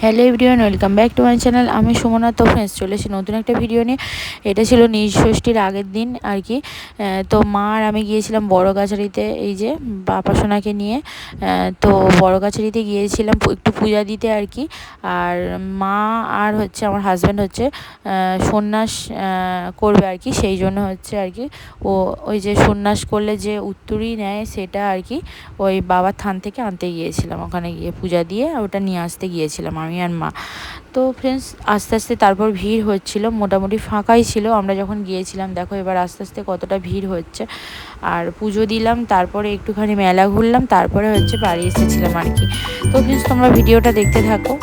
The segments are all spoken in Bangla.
Hello everyone, welcome back to my channel. আমি সুমনা। তো ফ্রেন্ডস, চলে এসেছি নতুন একটা ভিডিও নিয়ে। এটা ছিল নীল ষষ্ঠীর আগের দিন আর কি। তো মা আর আমি গিয়েছিলাম বড় কাছারিতে, এই যে বাবা সোনাকে নিয়ে। তো বড় কাছারিতে গিয়েছিলাম একটু পূজা দিতে আর কি। আর মা আর হচ্ছে আমার হাজব্যান্ড হচ্ছে সন্ন্যাস করবে আর কি, সেই জন্য হচ্ছে আর কি ওই যে সন্ন্যাস করলে যে উত্তরী নেয় সেটা আর কি ওই বাবার থান থেকে আনতে গিয়েছিলাম। ওখানে গিয়ে পূজা দিয়ে ওটা নিয়ে আসতে গিয়েছিলাম আমি আর মা। তো ফ্রেন্ডস, আস্তে আস্তে তারপর ভিড় হচ্ছিল, মোটামুটি ফাঁকাই ছিল আমরা যখন গিয়েছিলাম। দেখো এবার আস্তে আস্তে কতটা ভিড় হচ্ছে। আর পুজো দিলাম, তারপরে একটুখানি মেলা ঘুরলাম, তারপরে হচ্ছে বাড়ি এসেছিলাম আর কি। তো ফ্রেন্ডস, তোমরা ভিডিওটা দেখতে থাকো।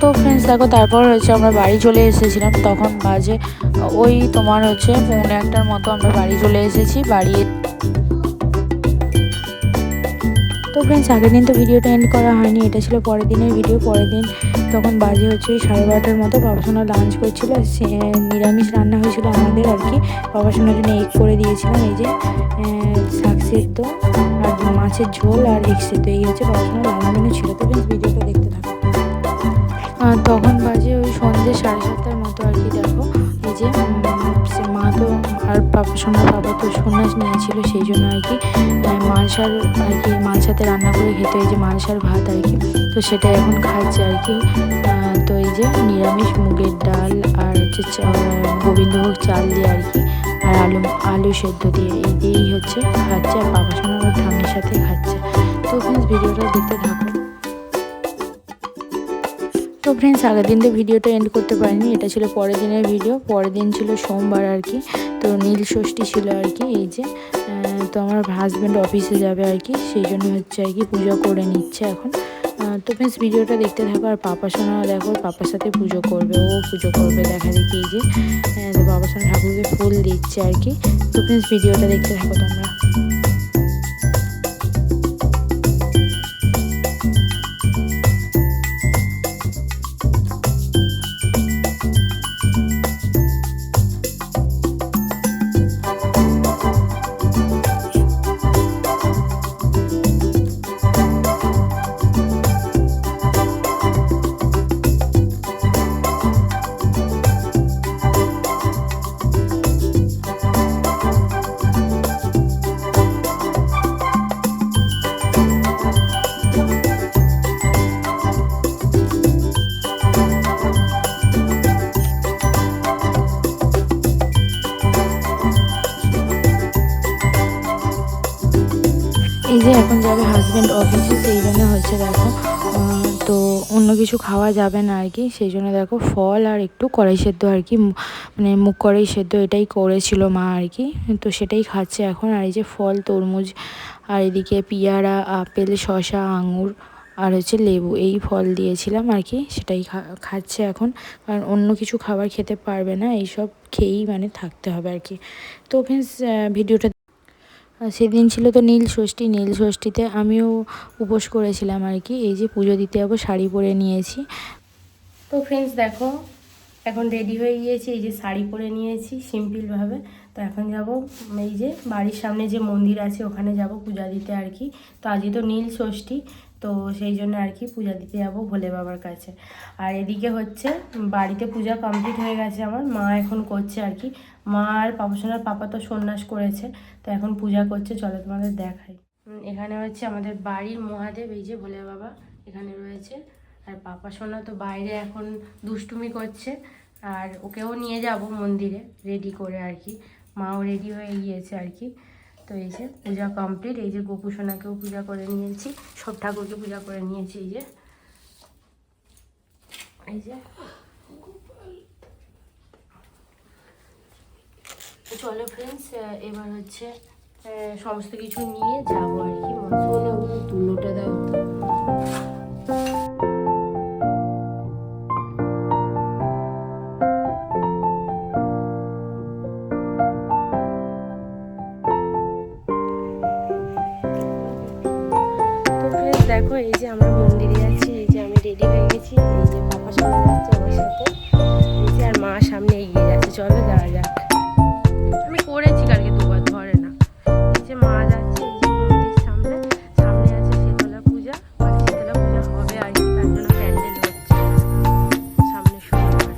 তো ফ্রেন্ডস দেখো, তারপর হচ্ছে আমরা বাড়ি চলে এসেছিলাম। তখন বাজে ওই তোমার হচ্ছে 1:45টার মতো আমরা বাড়ি চলে এসেছি। তো ফ্রেন্ডস, আগের দিন তো ভিডিওটা এন্ড করা হয়নি, এটা ছিল পরের দিনের ভিডিও। পরের দিন তখন বাজে হচ্ছে 12:30টার মতো। বাবাসোনা লাঞ্চ করছিল, সে নিরামিষ রান্না হয়েছিল আমাদের আর কি। বাবাসোনার জন্য এগ করে দিয়েছিলাম, এই যে শাক সেদ্ধ আর মাছের ঝোল আর এগ সেদ্ধ, এই হচ্ছে বাবাসোনার রান্না মেনু ছিল। তো ফ্রেন্ডস, ভিডিওটা দেখতে থাকো। তখন বাজে ওই সন্ধ্যে 7:30টার মতো আর কি। দেখো এই যে মা তো আর সোনার বাবা তো সন্ন্যাস নিয়েছিল, সেই জন্য আর কি মালসার আর কি মালসাতে রান্না করে খেতে, এই যে মালসার ভাত আর কি। তো সেটাই এখন খাচ্ছে আর কি। তো এই যে নিরামিষ মুগের ডাল আর হচ্ছে গোবিন্দভোগ চাল দিয়ে আর কি, আর আলু সেদ্ধ দিয়ে, এই দিয়েই হচ্ছে খাচ্ছে। আর বাবা সোনার ওর ঠাম্মির সাথে খাচ্ছে। তো প্লিজ ভিডিওটা দেখতে থাকো। তো ফ্রেন্ডস, আগের দিন তো ভিডিওটা এন্ড করতে পারিনি, এটা ছিল পরের দিনের ভিডিও। পরের দিন ছিল সোমবার আর কি। তো নীল ষষ্ঠী ছিল আর কি। এই যে তো আমার হাজব্যান্ড অফিসে যাবে আর কি, সেই জন্য হচ্ছে আর কি পুজো করে নিচ্ছে এখন। তো ফ্রেন্ডস, ভিডিওটা দেখতে থাকো। আর পাপা সোনা দেখো, পাপার সাথে পুজো করবে, ও পুজো করবে দেখা দেখি। এই যে তো বাবা সোনা ঠাকুরকে ফুল দিচ্ছে আর কি। তো ফ্রেন্ডস, ভিডিওটা দেখতে থাকো তোমরা। এই যে এখন যাবে হাজব্যান্ড অফিসে, সেই জন্য হচ্ছে দেখো তো অন্য কিছু খাওয়া যাবে না আর কি, সেই জন্য দেখো ফল আর একটু কড়াই সেদ্ধ আর কি, মানে মুগ কড়াই সেদ্ধ এটাই করেছিল মা আর কি। তো সেটাই খাচ্ছে এখন। আর এই যে ফল, তরমুজ, আর এদিকে পেয়ারা, আপেল, শসা, আঙুর আর হচ্ছে লেবু, এই ফল দিয়েছিলাম আর কি, সেটাই খাচ্ছে এখন। কারণ অন্য কিছু খাবার খেতে পারবে না, এইসব খেয়েই মানে থাকতে হবে আর কি। তো ফ্রেন্ডস, ভিডিওটা সেদিন ছিল তো নীল ষষ্ঠী। নীল ষষ্ঠীতে আমিও উপোস করেছিলাম আর কি। এই যে পুজো দিতে যাবো, শাড়ি পরে নিয়েছি। তো ফ্রেন্ডস দেখো, এখন রেডি হয়ে গিয়েছি, এই যে শাড়ি পরে নিয়েছি সিম্পলভাবে। তো এখন যাব এই যে বাড়ির সামনে যে মন্দির আছে ওখানে যাব পূজা দিতে আর কি। তো আজকে তো নীল ষষ্ঠী, তো সেই জন্য আর কি পূজা দিতে যাব ভোলে বাবার কাছে। আর এদিকে হচ্ছে বাড়িতে পূজা কমপ্লিট হয়ে গেছে আমার, মা এখন করছে আর কি। মা আর পাপাসোনার পাপা তো সন্ন্যাস করেছে, তো এখন পূজা করছে, চলো তোমাদের দেখাই। এখানে হচ্ছে আমাদের বাড়ির মহাদেব, এই যে ভোলে বাবা এখানে রয়েছে। আর পাপা সোনা তো বাইরে এখন দুষ্টুমি করছে, আর ওকেও নিয়ে যাব মন্দিরে রেডি করে আর কি। মাও রেডি হয়ে গিয়েছে আর কি। তো এই যে পূজা কমপ্লিট, এই যে গোপু সোনাকেও পূজা করে নিয়েছি, সব ঠাকুরকে পূজা করে নিয়েছি। এই যে এই যে চলো ফ্রেন্ডস, এবার হচ্ছে সমস্ত কিছু নিয়ে যাবো আর কি। দেখো এই যে আমরা মন্দিরে যাচ্ছি, এই যে আমি রেডি হয়ে গেছি, এই যে পাপা সামনে যাচ্ছে আমার সাথে, এই যে আর মা সামনে এগিয়ে যাচ্ছে। চলো যাওয়া যাক। আমি করেছি কালকে দুবার, ধরে না। এই যে মা যাচ্ছে, এই যে মন্দির সামনে, সামনে আছে শীতলা পূজা, মানে শীতলা পূজা হবে আর কি, তার জন্য প্যান্ডেল হচ্ছে সামনে শুক্রবার।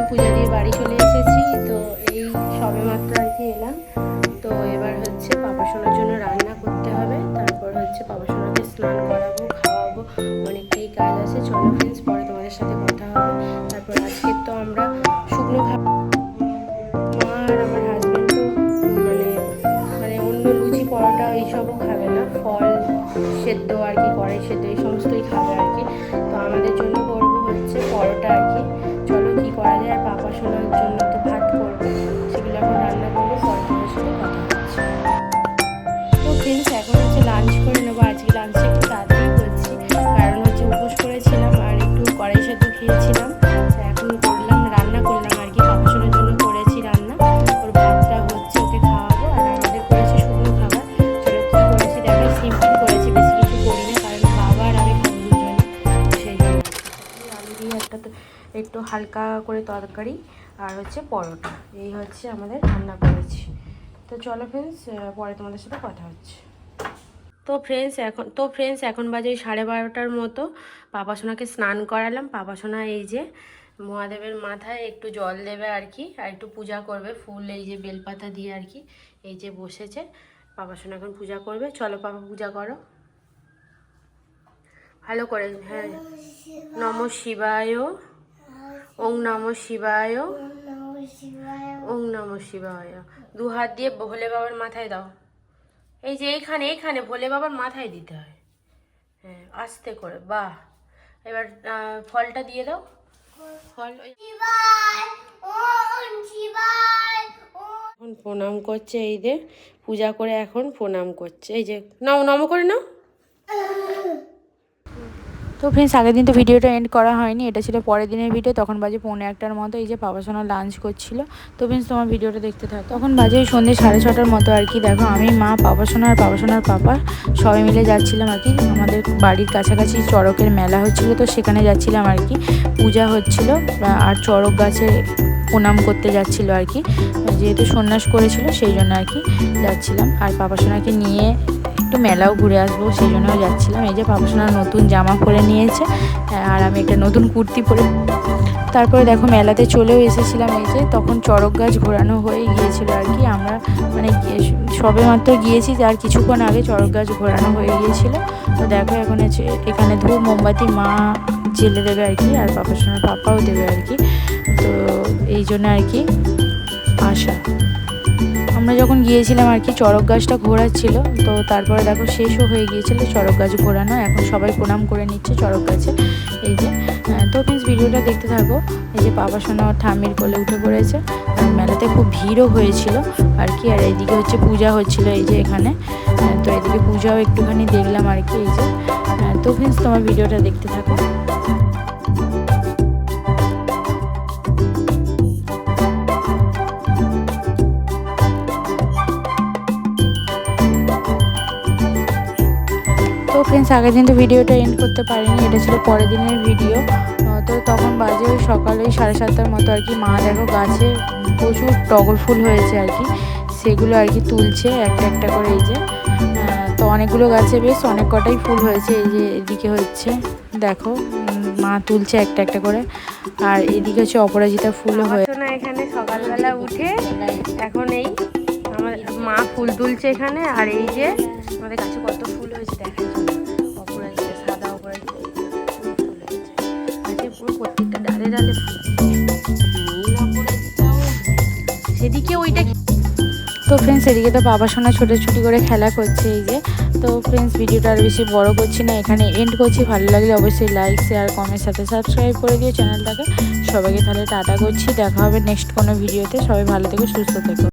পূজা দিয়ে বাড়ি চলে এসেছি, তো এই সবে মাত্র আর কি এলাম। তো এবার হচ্ছে পাপা সোনার জন্য রান্না করতে হবে, তারপর হচ্ছে পাপা সোনাকে স্নান করাবো, খাওয়াবো, অনেকটাই কাজ আছে। চলো ফ্রেন্ডস, পরে তোমাদের সাথে কথা হবে। তারপর আজকে তো আমরা শুকনো খাবো, মা আর আমার হাজব্যান্ড তো মানে অন্য লুচি পরোটা এইসবও খাবে না, ফল সেদ্ধ আর কি, কড়াই সেদ্ধ এই সমস্তই খাবে আর কি। তো আমাদের জন্য করবো হচ্ছে পরোটা আর কি। চলো কি করা যায়। আর পাপা সোনার জন্য তো ভাত করবো, সেগুলো এখন রান্না করবো, পরে তোমার সাথে কথা হচ্ছে। তো ফ্রেন্ডস, এখন হচ্ছে লাঞ্চ করে নেবো। আজকে লাঞ্চটা একটু তাড়াতাড়ি করছি, কারণ হচ্ছে উপোস করেছিলাম আর একটু কড়াই সেদ্ধ খেয়েছিলাম। তো এখন রান্না করলাম আর কি, পাপা সোনার জন্য করেছি রান্না, ওর ভাতটা হচ্ছে ওকে খাওয়াবো। আর আমাদের করেছি শুকনো খাবার। চলো কী করেছি দেখো, সিম্পল করেছি, বেশি কিছু করি না, কারণ বাবা আর আমি খাবো দুজনে, সেই জন্য আলু দিয়ে একটু হালকা করে তরকারি আর হচ্ছে পরোটা, এই হচ্ছে আমাদের রান্না করেছি। তো চলো ফ্রেন্ডস, পরে তোমাদের সাথে কথা হচ্ছে। তো ফ্রেন্ডস এখন বাজে 12:30টার মতো। পাপা সোনাকে স্নান করালাম। পাপা সোনা এই যে মহাদেবের মাথায় একটু জল দেবে আর কি, আর একটু পূজা করবে ফুল, এই যে বেলপাতা দিয়ে আর কি। এই যে বসেছে, পাপা সোনা এখন পূজা করবে। চলো পাপা পূজা করো ভালো করে। হ্যাঁ, নমঃ শিবায়, ওং নমঃ শিবায়, ওং নমঃ শিবায়। 2 হাত দিয়ে ভোলে বাবার মাথায় দাও। এই যে এইখানে ভোলে বাবার মাথায় দিতে হয়। হ্যাঁ, আস্তে করে। বাহ, এবার ফলটা দিয়ে দাও। ফল এখন প্রণাম করছে, এই যে পূজা করে এখন প্রণাম করছে। এই যে নাও, নম করে নাও। তো ফ্রেন্ডস, আগের দিন তো ভিডিওটা এন্ড করা হয়নি, এটা ছিল পরের দিনের ভিডিও। তখন বাজে 1:45টার মতো, এই যে পাপা সোনা লাঞ্চ করছিল। তো ফ্রেন্ডস, তোমার ভিডিওটা দেখতে থাকো। তখন বাজে সন্ধ্যে 6:30টার মতো আর কি। দেখো আমি, মা, পাপা সোনার পাপা সবাই মিলে যাচ্ছিলাম আর কি। আমাদের বাড়ির কাছাকাছি চড়কের মেলা হচ্ছিলো, তো সেখানে যাচ্ছিলাম আর কি। পূজা হচ্ছিল আর চড়ক গাছে প্রণাম করতে যাচ্ছিল আর কি, যেহেতু সন্ন্যাস করেছিল সেই জন্য আর কি যাচ্ছিলাম। আর পাপা সোনাকে নিয়ে একটু মেলাও ঘুরে আসবো, সেই জন্যও যাচ্ছিলাম। এই যে পাপা সোনা নতুন জামা পরে নিয়েছে, আর আমি একটা নতুন কুর্তি পরে। তারপরে দেখো মেলাতে চলেও এসেছিলাম। এই যে তখন চড়ক গাছ ঘোরানো হয়ে গিয়েছিল আর কি। আমরা মানে সবে মাত্র গিয়েছি, আর কিছুক্ষণ আগে চড়ক গাছ ঘোরানো হয়ে গিয়েছিল। তো দেখো এখন এখানে ধূপ মোমবাতি মা জেলে দেবে আর কি, আর পাপার সঙ্গে পাপাও দেবে আর কি। তো এই জন্য আর কি আসা। আমরা যখন গিয়েছিলাম আর কি, চড়ক গাছটা ঘোরাচ্ছিল। তো তারপরে দেখো শেষও হয়ে গিয়েছিল চড়ক গাছ ঘোরানো। এখন সবাই প্রণাম করে নিচ্ছে চড়ক গাছে। এই যে তো প্লিজ ভিডিওটা দেখতে থাকো। এই যে পাপা সোনা ঠাম্মির কোলে উঠে পড়েছে। আর মেলাতে খুব ভিড়ও হয়েছিল আর কি। আর এইদিকে হচ্ছে পূজা হচ্ছিল এই যে এখানে। তো এদিকে পূজাও একটুখানি দেখলাম আর কি। এই যে তো প্লিজ তোমার ভিডিওটা দেখতে থাকো। তো ফ্রেন্ডস, আগের দিন তো ভিডিওটা এন্ড করতে পারিনি, এটা ছিল পরের দিনের ভিডিও। তো তখন বাজে ওই সকালে 7:30টার মতো আর কি। মা দেখো গাছে প্রচুর টগর ফুল হয়েছে আর কি, সেগুলো আর কি তুলছে একটা একটা করে। এই যে তো অনেকগুলো গাছে বেশ অনেক কটাই ফুল হয়েছে। এই যে এদিকে হচ্ছে দেখো মা তুলছে একটা একটা করে, আর এদিকে হচ্ছে অপরাজিতা ফুলও হয়েছে। না এখানে সকালবেলা উঠে এখন এই আমার মা ফুল তুলছে এখানে। আর এই যে আমাদের গাছে কত ফুল হয়েছে দেখা যায়, অপরাজিতা, সাদা অপরাজিতা ফুল হয়েছে আজকে পুরো প্রত্যেকটা ডালে ডালে ফুল। নীল অপরাজিতাও সেদিকে ওইটা। তো ফ্রেন্ডস, এদিকে তো বাবা সোনা ছোটাছুটি করে খেলা করছে এই যে। তো ফ্রেন্ডস, ভিডিওটা আর বেশি বড় করছি না, এখানে এন্ড করছি। ভালো লাগলে অবশ্যই লাইক, শেয়ার, কমেন্ট, সাথে সাবস্ক্রাইব করে দিও চ্যানেলটাকে। সবাইকে তাহলে টাটা করছি, দেখা হবে নেক্সট কোনো ভিডিওতে। সবাই ভালো থেকো, সুস্থ থেকো।